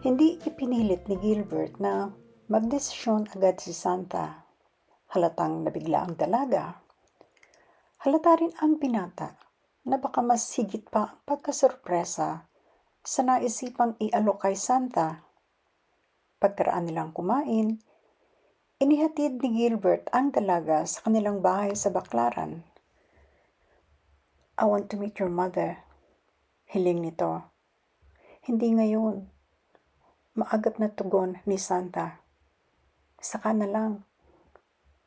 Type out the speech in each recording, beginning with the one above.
Hindi ipinilit ni Gilbert na magdesisyon agad si Santa. Halatang nabigla ang dalaga. Halata rin ang binata na baka mas higit pa ang pagkasurpresa sa naisipang ialok kay Santa. Pagkaraan nilang kumain, inihatid ni Gilbert ang dalaga sa kanilang bahay sa Baklaran. "I want to meet your mother," hiling nito. "Hindi ngayon," maagap na tugon ni Santa. "Saka na lang.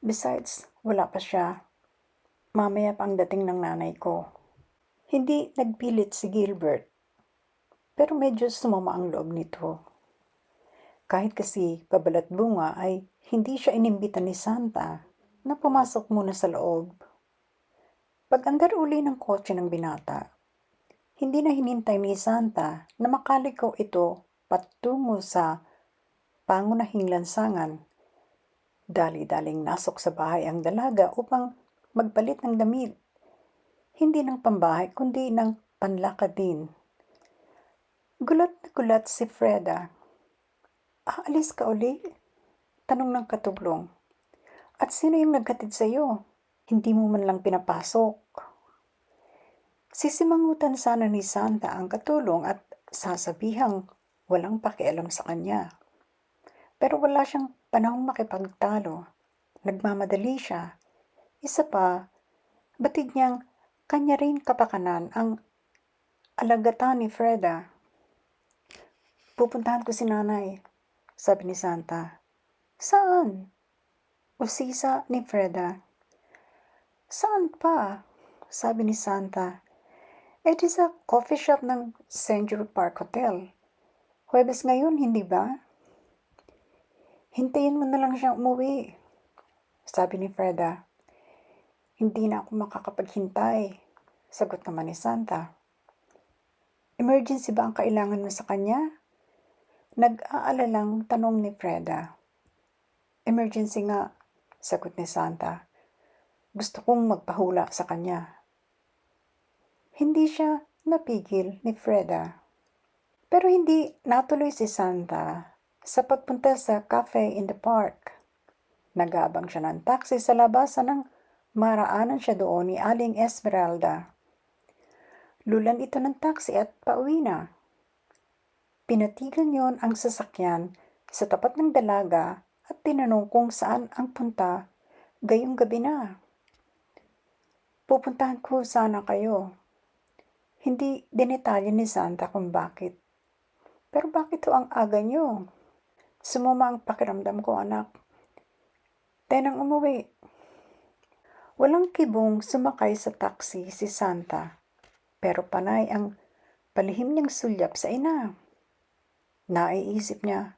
Besides, wala pa siya. Mamaya pa ang dating ng nanay ko." Hindi nagpilit si Gilbert, pero medyo sumama ang loob nito. Kahit kasi pabalat bunga ay hindi siya inimbita ni Santa na pumasok muna sa loob. Pag-andar uli ng kotse ng binata, hindi na hinintay ni Santa na makaliko ito patungo sa pangunahing lansangan. Dali-daling nasok sa bahay ang dalaga upang magpalit ng damit. Hindi ng pambahay kundi ng panlakad din. Gulat na gulat si Freda. "Aalis ka uli?" tanong ng katulong. "At sino yung naghatid sa'yo? Hindi mo man lang pinapasok." Sisimangutan sana ni Santa ang katulong at sasabihang walang pakialam sa kanya. Pero wala siyang panahong makipagtalo. Nagmamadali siya. Isa pa, batid niyang kanya rin kapakanan ang alagatan ni Freda. "Pupuntahan ko si nanay," sabi ni Santa. "Saan?" usisa ni Freda. "Saan pa?" sabi ni Santa. "Di sa coffee shop ng Century Park Hotel. Huwebes ngayon, hindi ba?" "Hintayin mo na lang siyang umuwi," sabi ni Freda. "Hindi na ako makakapaghintay," sagot naman ni Santa. "Emergency ba ang kailangan mo sa kanya?" Nag-aalalang tanong ni Freda. "Emergency nga," sagot ni Santa. "Gusto kong magpahula sa kanya." Hindi siya napigil ni Freda. Pero hindi natuloy si Santa sa pagpunta sa cafe in the park. Nag-aabang siya ng taxi sa labasan ng maraanan siya doon ni Aling Esmeralda. Lulan ito ng taxi at pauwi na. Pinatigan yon ang sasakyan sa tapat ng dalaga at tinanong kung saan ang punta gayong gabi na. "Pupuntahan ko sana kayo." Hindi dinetalye ni Santa kung bakit. "Pero bakit ho ang aga niyo?" "Sumama ang pakiramdam ko, anak. Tenang umuwi." Walang kibong sumakay sa taxi si Santa, pero panay ang palihim niyang sulyap sa ina. Naiisip niya,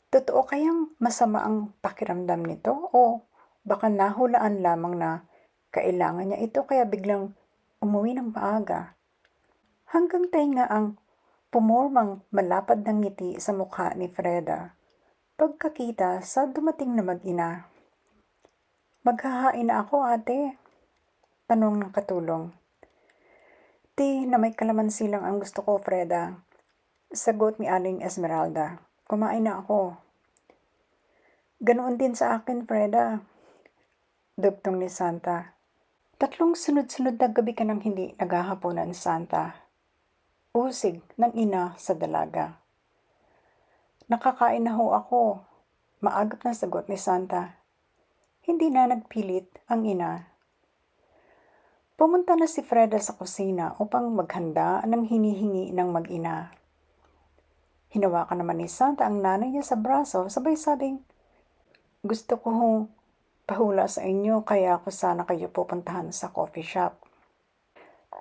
totoo kayang masama ang pakiramdam nito o baka nahulaan lamang na kailangan niya ito kaya biglang umuwi ng maaga. Hanggang tainga ang pumormang malapad ng ngiti sa mukha ni Freda pagkakita sa dumating na mag-ina. "Maghahain na ako, ate?" tanong ng katulong. "Tea na may kalamansi lang ang gusto ko, Freda," sagot ni Aling Esmeralda. "Kumain na ako." "Ganoon din sa akin, Freda," dugtong ni Santa. 3 sunod-sunod na gabi ka nang hindi naghahaponan, Santa. Usig ng ina sa dalaga. "Nakakain na ho ako," maagap na sagot ni Santa. Hindi na nagpilit ang ina. Pumunta na si Freda sa kusina upang maghanda ng hinihingi ng mag-ina. Hinawakan naman ni Santa ang nanay niya sa braso, sabay sabing, "Gusto ko hong pahula sa inyo kaya ako sana kayo pupuntahan sa coffee shop."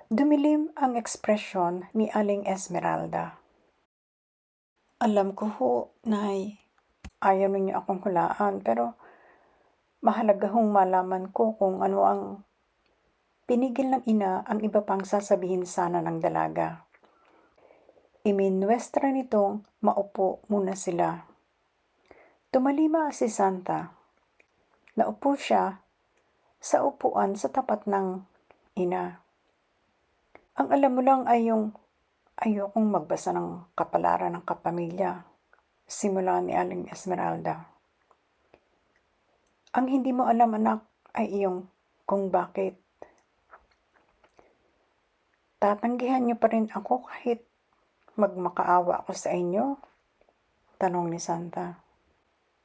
Dumilim ang ekspresyon ni Aling Esmeralda. "Alam ko ho, Nay, ayaw ninyo akong hulaan, pero mahalaga hong malaman ko kung ano ang..." Pinigil ng ina ang iba pang sasabihin sana ng dalaga. Iminwestra nitong maupo muna sila. Tumalima si Santa. Naupo siya sa upuan sa tapat ng ina. "Ang alam mo lang ay yung ayokong magbasa ng kapalaran ng kapamilya," Simula ni Aling Esmeralda. Ang hindi mo alam, anak, ay iyong kung bakit tatanggihan niyo pa rin ako kahit magmakaawa ako sa inyo? Tanong ni Santa.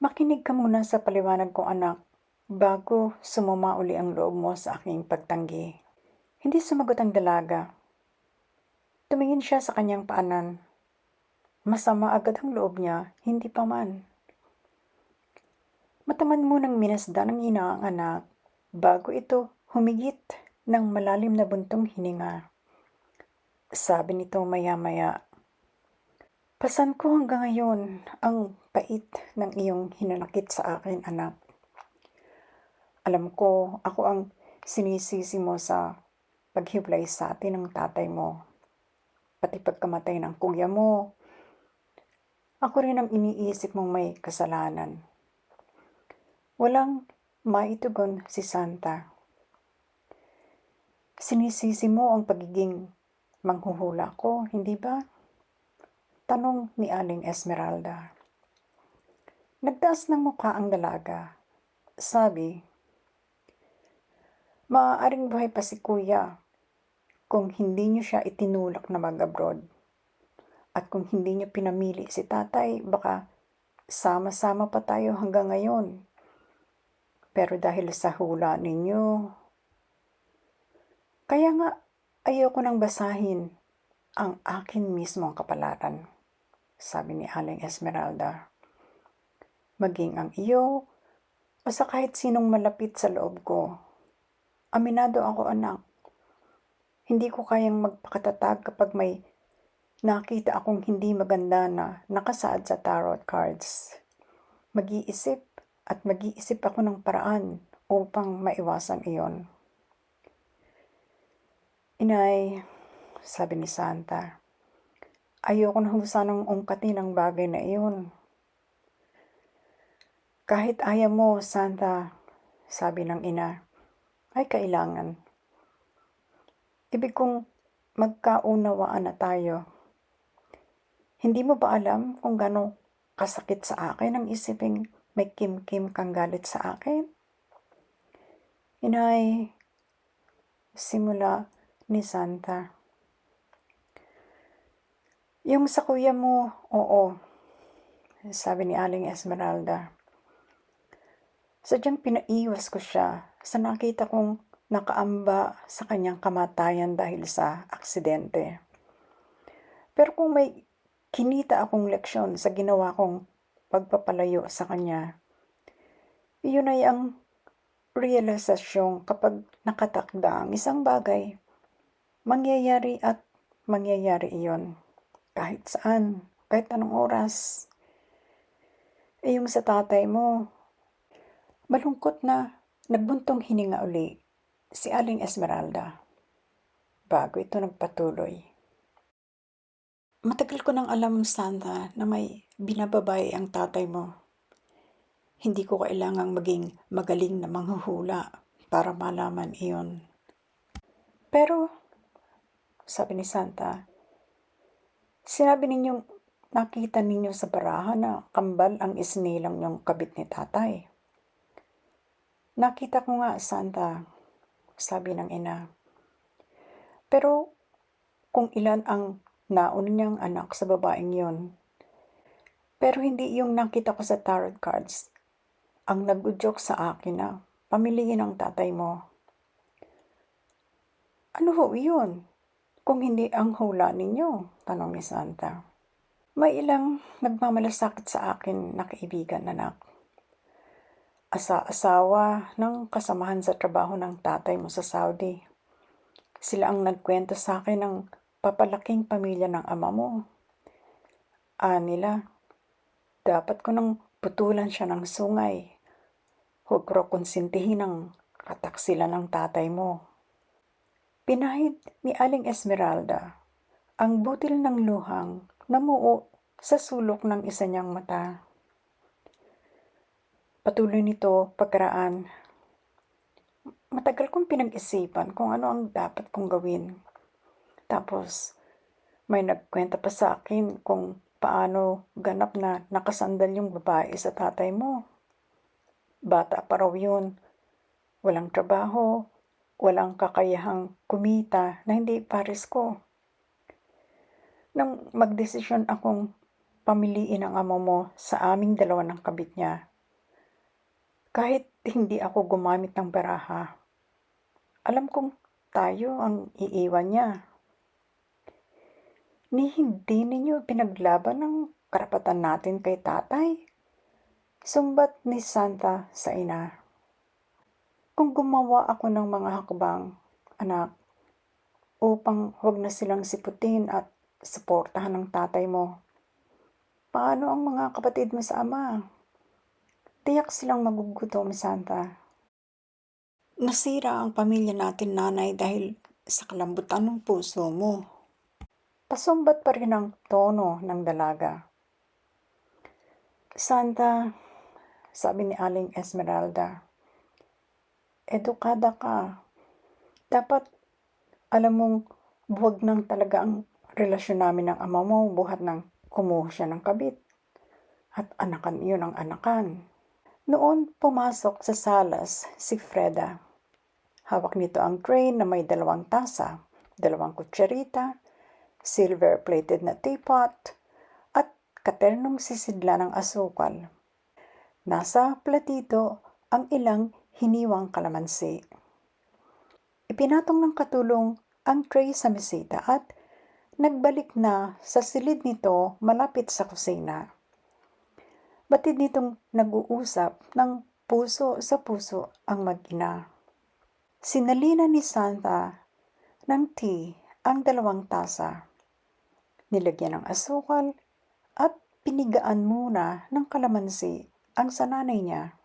Makinig ka muna sa paliwanag ko, anak, bago sumama uli ang loob mo sa aking pagtanggi. Hindi sumagot ang dalaga. Tumingin siya sa kanyang paanan. Masama agad ang loob niya, hindi pa man. Mataman munang minasdan ng ina ang anak bago ito humigit ng malalim na buntong hininga. Sabi nito maya-maya, "Pasan ko hanggang ngayon ang pait ng iyong hinanakit sa akin, anak. Alam ko ako ang sinisisi mo sa paghiwalay sa atin ng tatay mo. Pati pagkamatay ng kuya mo, ako rin ang iniisip mong may kasalanan." Walang maitugon si Santa. Sinisisi mo ang pagiging manghuhula ko, hindi ba? Tanong ni Aling Esmeralda. Nagtaas ng mukha ang dalaga. Sabi, "Maaaring buhay pa si kuya kung hindi niyo siya itinulak na mag-abroad. At kung hindi niyo pinamili si tatay, baka sama-sama pa tayo hanggang ngayon. Pero dahil sa hula ninyo, kaya nga ayoko nang basahin ang akin mismong kapalaran," sabi ni Aling Esmeralda. "Maging ang iyo o sa kahit sinong malapit sa loob ko. Aminado ako, anak. Hindi ko kayang magpakatatag kapag may nakita akong hindi maganda na nakasaad sa tarot cards. Mag-iisip ako ng paraan upang maiwasan iyon." "Inay," sabi ni Santa, "ayoko na ho sanang ungkatin ang bagay na iyon." "Kahit ayaw mo, Santa," sabi ng ina, "ay kailangan. Ibig kong magkaunawaan na tayo. Hindi mo ba alam kung gaano kasakit sa akin ang isiping may kimkim kang galit sa akin?" "Inay," simula ni Santa. "Yung sa kuya mo, oo," sabi ni Aling Esmeralda. "Sadyang pinaiwas ko siya sa nakita kong nakaamba sa kanyang kamatayan dahil sa aksidente. Pero kung may kinita akong leksyon sa ginawa kong pagpapalayo sa kanya, iyon ay ang realisasyong kapag nakatakda ang isang bagay, mangyayari at mangyayari iyon. Kahit saan, kahit anong oras. Yung sa tatay mo." Malungkot na nagbuntong hininga uli si Aling Esmeralda bago ito nagpatuloy. "Matagal ko nang alam, Santa, na may binababae ang tatay mo. Hindi ko kailangang maging magaling na manghuhula para malaman iyon. Pero," sabi ni Santa, "sinabi ninyong nakita ninyo sa barahan na kambal ang isinilang niyong kabit ni tatay." "Nakita ko nga, Santa," sabi ng ina. "Pero kung ilan ang nauna niyang anak sa babaeng yun. Pero hindi yung nakita ko sa tarot cards ang nag-udyok sa akin na pamiliin ang tatay mo." "Ano ho yun, kung hindi ang hula ninyo?" tanong ni Santa. "May ilang nagmamalasakit sa akin na kaibigan, anak. Asawa ng kasamahan sa trabaho ng tatay mo sa Saudi. Sila ang nagkwento sa akin ng papalaking pamilya ng ama mo. Nila, dapat ko nang putulan siya ng sungay. Huwag ko raw konsintihin ang kataksilan ng tatay mo." Pinahid ni Aling Esmeralda ang butil ng luhang namuo sa sulok ng isa niyang mata. Patuloy nito pagkaraan, "Matagal kong pinag-isipan kung ano ang dapat kong gawin. Tapos may nagkwento pa sa akin kung paano ganap na nakasandal yung babae sa tatay mo? Bata pa raw yun, walang trabaho, walang kakayahang kumita na hindi pares ko. Nang magdesisyon akong pamiliin ang amo mo sa aming dalawa ng kabit niya, kahit hindi ako gumamit ng baraha, alam kong tayo ang iiwan niya. Ni hindi ninyo pinaglaban ang karapatan natin kay tatay? Sumbat ni Santa sa ina. Kung gumawa ako ng mga hakbang, anak, upang huwag na silang siputin at suportahan ng tatay mo, paano ang mga kapatid mo sa ama? Tiyak silang magugutom, Santa. Nasira ang pamilya natin, nanay, dahil sa kalambutan ng puso mo. Pasumbat pa rin ang tono ng dalaga. Santa, sabi ni Aling Esmeralda, edukada ka. Dapat alam mong buwag nang talaga ang relasyon namin ng ama mo buhat nang kumuha siya ng kabit. At anakan iyon ang anakan. Noon pumasok sa salas si Freda. Hawak nito ang tray na may 2 tasa, 2 kutsarita, silver-plated na teapot, at katernong sisidla ng asukal. Nasa platito ang ilang hiniwang kalamansi. Ipinatong ng katulong ang tray sa mesita at nagbalik na sa silid nito malapit sa kusina. Batid nitong nag-uusap ng puso sa puso ang mag-ina. Sinalina ni Santa ng tea ang 2 tasa. Nilagyan ng asukal at pinigaan muna ng kalamansi ang sananay niya.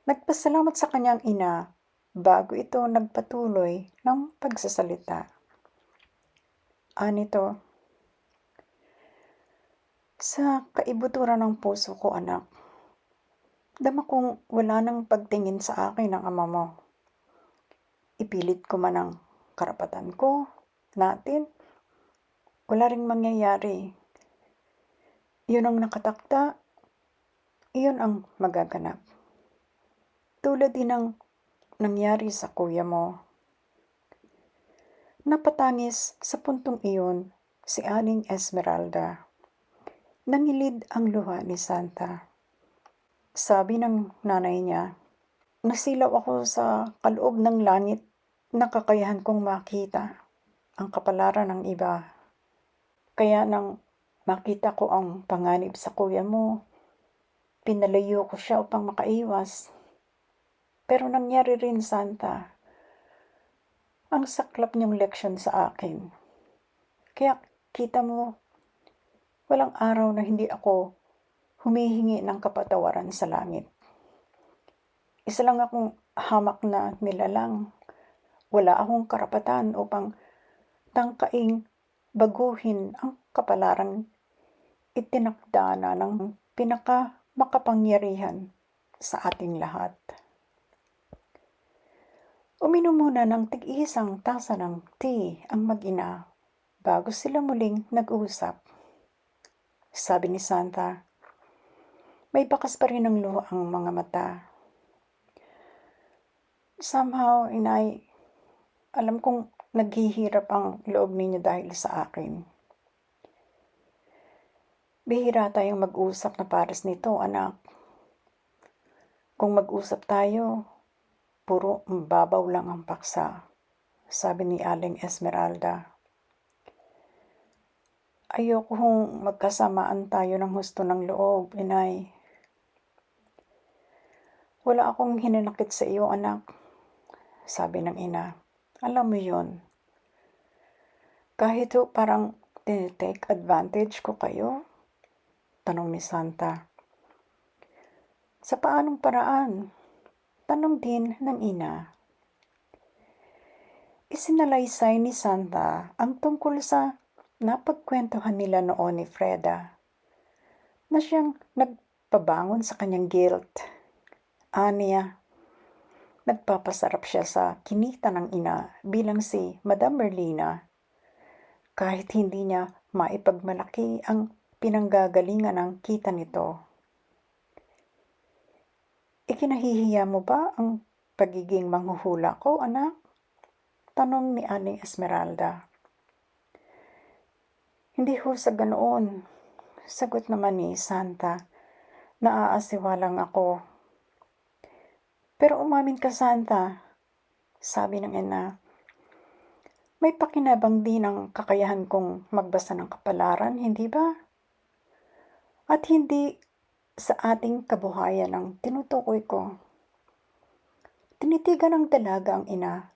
Nagpasalamat sa kanyang ina bago ito nagpatuloy ng pagsasalita. Anito, sa kaibuturan ng puso ko, anak, dama kong wala nang pagtingin sa akin ng ama mo. Ipilit ko man ang karapatan ko, natin, wala ring mangyayari. Iyon ang nakatakda, iyon ang magaganap. Tulad din ng nangyari sa kuya mo. Napatangis sa puntong iyon si Aling Esmeralda. Nangilid ang luha ni Santa. Sabi ng nanay niya, nasilaw ako sa kaloob ng langit na kakayahan kong makita ang kapalaran ng iba. Kaya nang makita ko ang panganib sa kuya mo, pinalayo ko siya upang makaiwas. Pero nangyari rin, Santa, ang saklap niyong leksyon sa akin. Kaya kita mo, walang araw na hindi ako humihingi ng kapatawaran sa langit. Isa lang akong hamak na nilalang. Wala akong karapatan upang tangkaing baguhin ang kapalaran itinakda na ng pinakamakapangyarihan sa ating lahat. Uminom muna ng tig-isang tasa ng tea ang mag-ina bago sila muling nag-usap. Sabi ni Santa, may bakas pa rin ng luha ang mga mata. Somehow, inay, alam kong naghihirap ang loob ninyo dahil sa akin. Bihira tayong mag-usap na pares nito, anak. Kung mag-usap tayo, puro babaw lang ang paksa, sabi ni Aling Esmeralda. Ayoko kung magkasamaan tayo ng husto ng loob, inay. Wala akong hinanakit sa iyo, anak, sabi ng ina. Alam mo yon. Kahit parang tinitake advantage ko kayo? Tanong ni Santa. Sa paanong paraan? Tanong din ng ina. Isinalaysay ni Santa ang tungkol sa napagkwentuhan nila noon ni Freda, na siyang nagpabangon sa kanyang guilt. Aniya, nagpapasarap siya sa kinita ng ina bilang si Madam Merlina, kahit hindi niya maipagmalaki ang pinanggagalingan ang kita nito. Ikinahihiya mo ba ang pagiging manghuhula ko, anak? Tanong ni Aling Esmeralda. Hindi ho sa ganoon, sagot naman ni Santa. Naaasiwa lang ako. Pero umamin ka, Santa, sabi ng ina. May pakinabang din ang kakayahan kong magbasa ng kapalaran, hindi ba? At hindi sa ating kabuhayan ang tinutukoy ko. Tinitigan ng dalaga ang ina.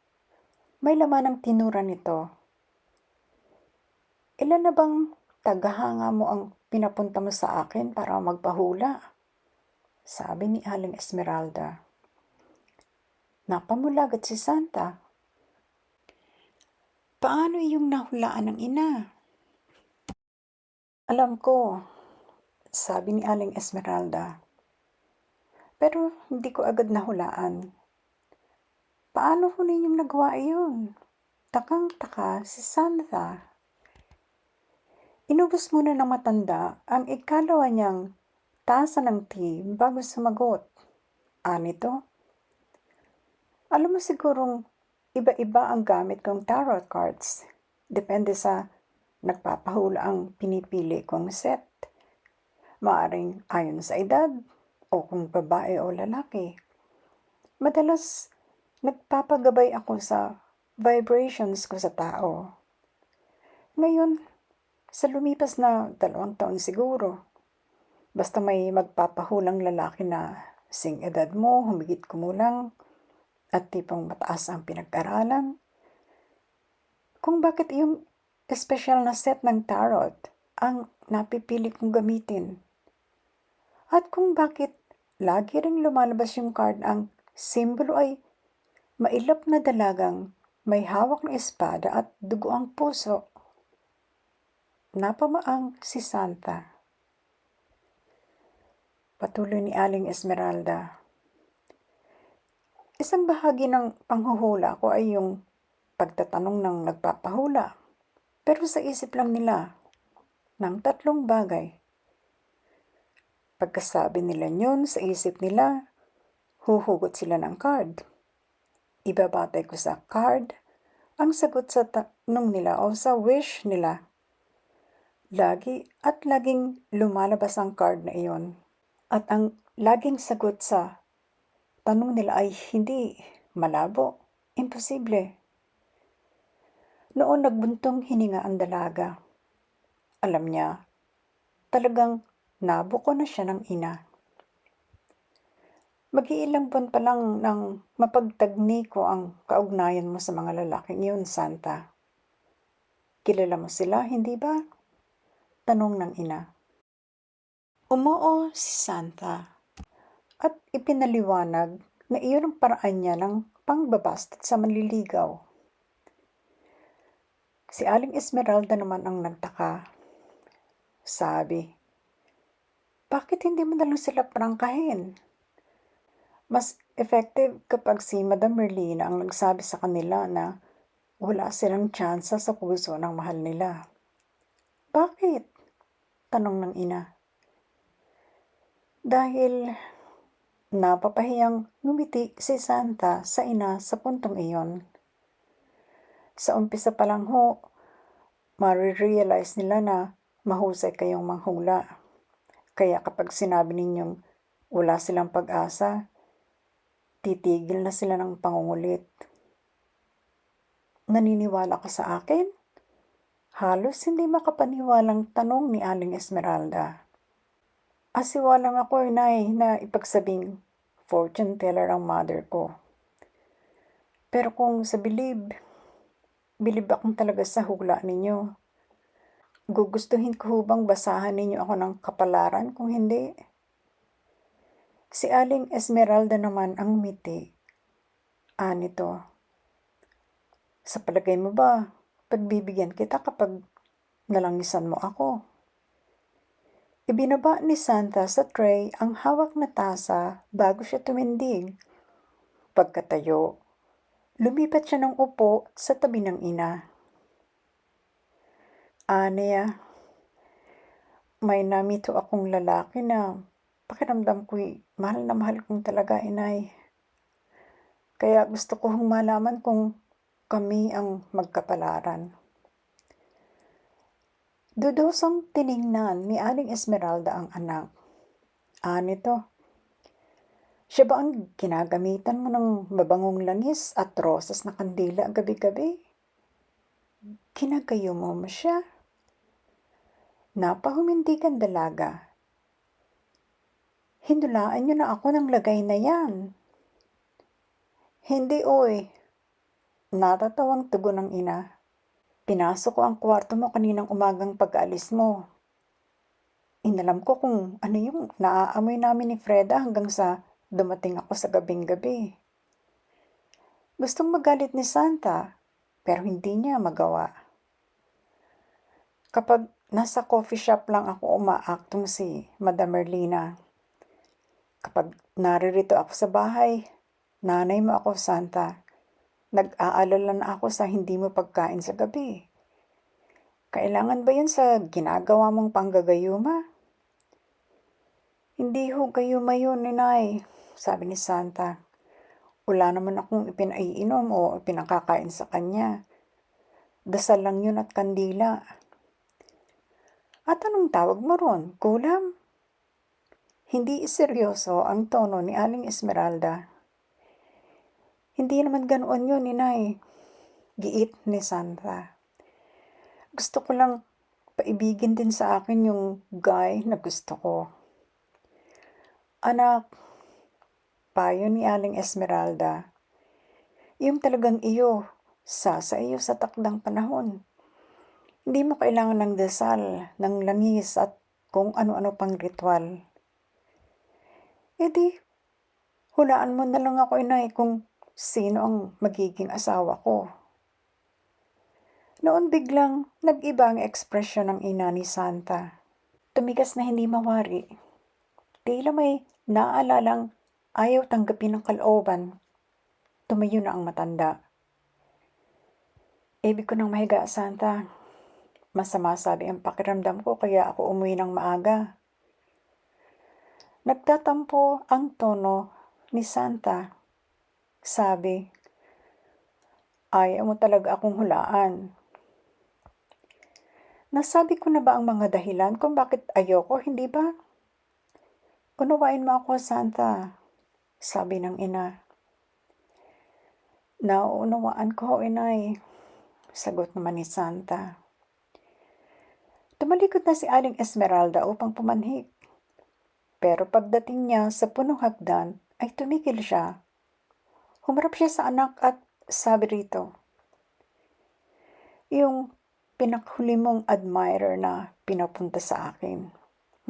May laman ang tinura nito. Ilan na bang tagahanga mo ang pinapunta mo sa akin para magpahula? Sabi ni Aling Esmeralda. Napamulagat si Santa. Paano iyong nahulaan ng ina? Alam ko, sabi ni Aling Esmeralda. Pero hindi ko agad nahulaan. Paano ho ninyong nagawa iyon? Takang-taka si Santa. Inubos muna ng matanda ang ikalawa niyang tasa ng tea bago sumagot. Anito? Alam mo sigurong iba-iba ang gamit kong tarot cards. Depende sa nagpapahula ang pinipili kong set. Maaring ayon sa edad o kung babae o lalaki. Madalas nagpapagabay ako sa vibrations ko sa tao. Ngayon, sa lumipas na 2 taon siguro, basta may magpapahulang lalaki na sing edad mo, humigit kumulang, at tipong mataas ang pinag-aralan, kung bakit yung espesyal na set ng tarot ang napipili kong gamitin. At kung bakit lagi ring lumalabas yung card ang simbolo ay mailap na dalagang may hawak na espada at dugo ang puso. Napamaang si Santa. Patuloy ni Aling Esmeralda. Isang bahagi ng panghuhula ko ay yung pagtatanong ng nagpapahula. Pero sa isip lang nila ng 3 bagay. Pagkasabi nila yun sa isip nila, huhugot sila ng card. Ibabatay ko sa card ang sagot sa tanong nila o sa wish nila. Laging lumalabas ang card na iyon. At ang laging sagot sa tanong nila ay hindi, malabo, imposible. Noon nagbuntong hininga ang dalaga. Alam niya, talagang nabuko na siya ng ina. Mag-iilang buwan pa lang nang mapagtagni ko ang kaugnayan mo sa mga lalaking iyon, Santa. Kilala mo sila, hindi ba? Tanong ng ina. Umuo si Santa at ipinaliwanag na iyon ang paraan niya ng pangbabastos sa manliligaw. Si Aling Esmeralda naman ang nagtaka. Sabi, bakit hindi mo nalang sila prangkahin? Mas effective kapag si Madam Merlina ang nagsabi sa kanila na wala silang tsansa sa puso ng mahal nila. Bakit? Tanong ng ina. Dahil napapahiyang ngumiti si Santa sa ina sa puntong iyon. Sa umpisa pa lang ho, marirealize nila na mahusay kayong manghula. Kaya kapag sinabi ninyong wala silang pag-asa, titigil na sila ng pangungulit. Naniniwala ka sa akin? Halos hindi makapaniwalang tanong ni Aling Esmeralda. Asiwa lang ako, inay, na ipagsabing fortune teller ang mother ko. Pero kung sa bilib akong talaga sa hula ninyo. Gugustuhin ko bang basahan ninyo ako ng kapalaran kung hindi? Si Aling Esmeralda naman ang ngumiti. Anito, sa palagay mo ba, pagbibigyan kita kapag nalangisan mo ako? Ibinaba ni Santa sa tray ang hawak na tasa bago siya tumindig. Pagkatayo, lumipat siya ng upo sa tabi ng ina. Ania, may namito akong lalaki na pakiramdam ko'y mahal na mahal kong talaga, inay. Kaya gusto ko hong malaman kung kami ang magkapalaran. Dudosang tiningnan ni Aling Esmeralda ang anak. Nito, siya ba ang ginagamitan mo ng mabangong langis at rosas na kandila gabi-gabi? Kinagayo mo siya? Napahumindigan dalaga. Hinulaan niyo na ako ng lagay na yan. Hindi, oy. Natatawang tugon ng ina. Pinasok ko ang kwarto mo kaninang umagang pag-aalis mo. Inalam ko kung ano yung naaamoy namin ni Freda hanggang sa dumating ako sa gabing-gabi. Gustong magalit ni Santa, pero hindi niya magawa. Kapag nasa coffee shop lang ako umaaktong si Madam Merlina. Kapag naririto ako sa bahay, nanay mo ako, Santa. Nag-aalala na ako sa hindi mo pagkain sa gabi. Kailangan ba yan sa ginagawa mong panggagayuma? Hindi ho gayuma yun, inay, sabi ni Santa. Wala naman akong ipinaiinom o pinakakain sa kanya. Dasal lang yun at kandila. At anong tawag mo ron? Kulam? Hindi seryoso ang tono ni Aling Esmeralda. Hindi naman ganoon yun, inay. Giit ni Santa. Gusto ko lang paibigin din sa akin yung guy na gusto ko. Anak, payo ni Aling Esmeralda, yung talagang iyo, sa iyo sa takdang panahon. Hindi mo kailangan ng dasal, ng langis at kung ano-ano pang ritual. E di, hulaan mo na lang ako, inay, kung sino ang magiging asawa ko. Noon biglang nag-iba ang ekspresyon ng ina ni Santa. Tumigas na hindi mawari. Tila may naalalang ayaw tanggapin ng kalooban. Tumayo na ang matanda. Ibig ko nang mahiga, Santa. Masama sabi ang pakiramdam ko kaya ako umuwi ng maaga. Nagtatampo ang tono ni Santa. Sabi, ayaw mo talaga akong hulaan. Nasabi ko na ba ang mga dahilan kung bakit ayoko, hindi ba? Unawain mo ako, Santa, sabi ng ina. Nauunawaan ko, inay, sagot naman ni Santa. Tumalikod na si Aling Esmeralda upang pumanhik. Pero pagdating niya sa punong hagdan, ay tumigil siya. Humarap siya sa anak at sabi rito, yung pinakhuli mong admirer na pinapunta sa akin,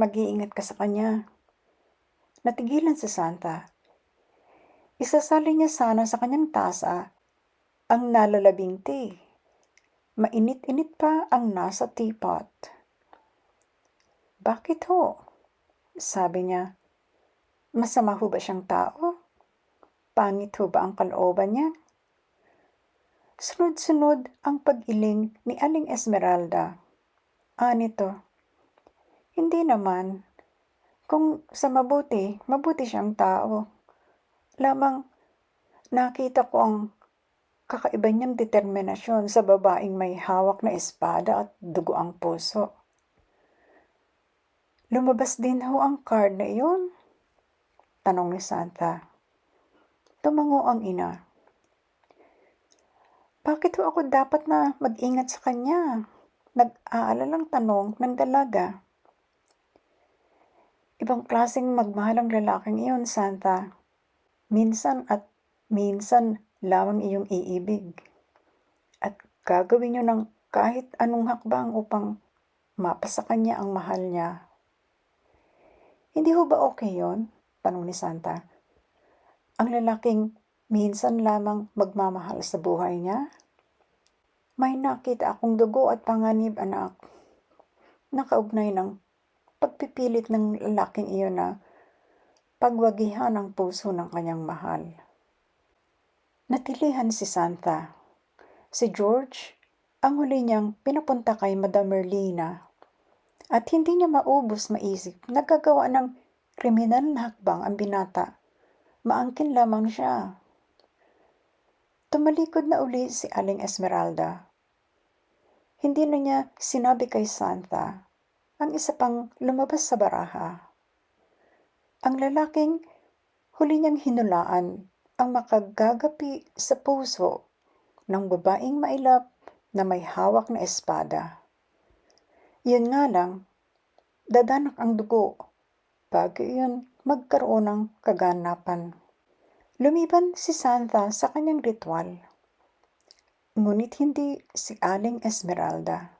mag-iingat ka sa kanya. Natigilan si Santa. Isasali niya sana sa kanyang tasa ang nalalabing tea. Mainit-init pa ang nasa teapot. Bakit ho? Sabi niya. Masama ho ba siyang tao? Pangit ho ba ang kalooban niya? Sunod-sunod ang pag-iling ni Aling Esmeralda. Nito. Hindi naman. Kung sa mabuti siyang tao. Lamang nakita ko ang kakaiba niyang determinasyon sa babaeng may hawak na espada at dugo ang puso. Lumabas din ho ang card na iyon? Tanong ni Santa. Tumango ang ina. Bakit ho ako dapat na mag-ingat sa kanya? Nag-aalalang tanong ng dalaga. Ibang klaseng magmahal ang lalaking iyon, Santa. Minsan at minsan lamang iyong iibig. At gagawin niyo ng kahit anong hakbang upang mapasa kanya ang mahal niya. Hindi ho ba okay yun? Tanong ni Santa. Ang lalaking minsan lamang magmamahal sa buhay niya? May nakita akong dugo at panganib, anak. Nakaugnay ng pagpipilit ng lalaking iyon na pagwagihan ang puso ng kanyang mahal. Natilihan si Santa. Si George, ang huli niyang pinapunta kay Madam Merlina. At hindi niya maubos maisip, nagkagawa ng kriminal na hakbang ang binata. Maangkin lamang siya. Tumalikod na uli si Aling Esmeralda. Hindi na niya sinabi kay Santa ang isa pang lumabas sa baraha. Ang lalaking huli niyang hinulaan ang makagagapi sa puso ng babaeng mailap na may hawak na espada. Yun nga lang, dadanak ang dugo bago yun magkaroon ng kaganapan. Lumiban si Santa sa kanyang ritual, ngunit hindi si Aling Esmeralda.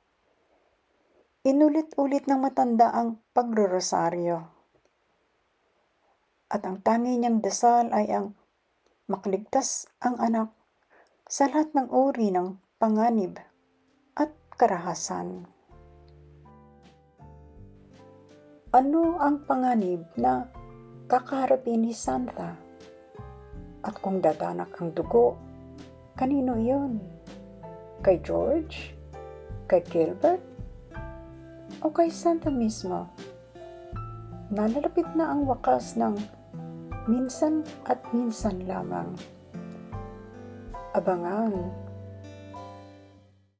Inulit-ulit ng matanda ang pagrorosaryo. At ang tangi niyang dasal ay ang makaligtas ang anak sa lahat ng uri ng panganib at karahasan. Ano ang panganib na kakaharapin ni Santa? At kung dadanak ang dugo, kanino iyon? Kay George? Kay Gilbert? O kay Santa mismo? Nalalapit na ang wakas ng minsan at minsan lamang. Abangan